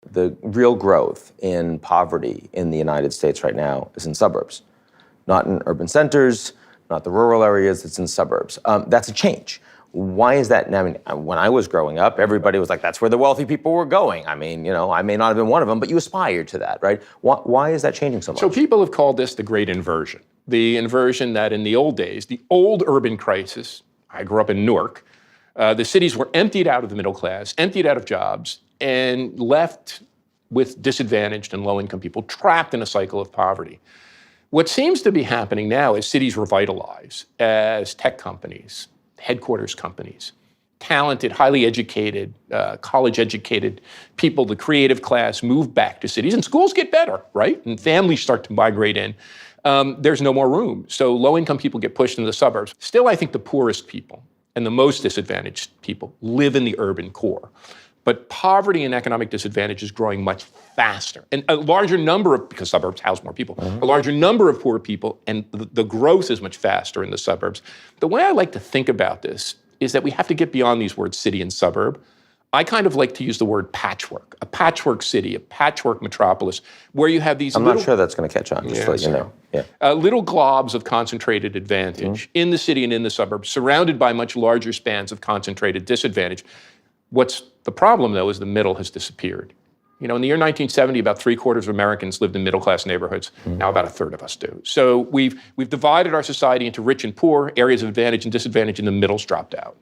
The real growth in poverty in the United States right now is in suburbs, not in urban centers, not the rural areas, it's in suburbs. That's a change. Why is that? I mean, when I was growing up, everybody was like, that's where the wealthy people were going. I mean, I may not have been one of them, but you aspired to that, right? Why is that changing so much? So people have called this the Great Inversion. The inversion that in the old days, the old urban crisis, I grew up in Newark, the cities were emptied out of the middle class, emptied out of jobs, and left with disadvantaged and low-income people trapped in a cycle of poverty. What seems to be happening now is cities revitalize as tech companies, headquarters companies, talented, highly educated, college-educated people, the creative class, move back to cities, and schools get better, right? And families start to migrate in. There's no more room. So low-income people get pushed into the suburbs. Still, I think the poorest people and the most disadvantaged people live in the urban core. But poverty and economic disadvantage is growing much faster. And a larger number of, because suburbs house more people, a larger number of poor people, and the growth is much faster in the suburbs. The way I like to think about this is that we have to get beyond these words city and suburb. I kind of like to use the word patchwork, a patchwork city, a patchwork metropolis, where you have these I'm not sure that's going to catch on, just to let you know. Yeah. Little globs of concentrated advantage in the city and in the suburbs, surrounded by much larger spans of concentrated disadvantage. What's the problem, though, is the middle has disappeared. In the year 1970, about 3/4 of Americans lived in middle-class neighborhoods. Now about 1/3 of us do. So we've divided our society into rich and poor, areas of advantage and disadvantage, and the middle's dropped out.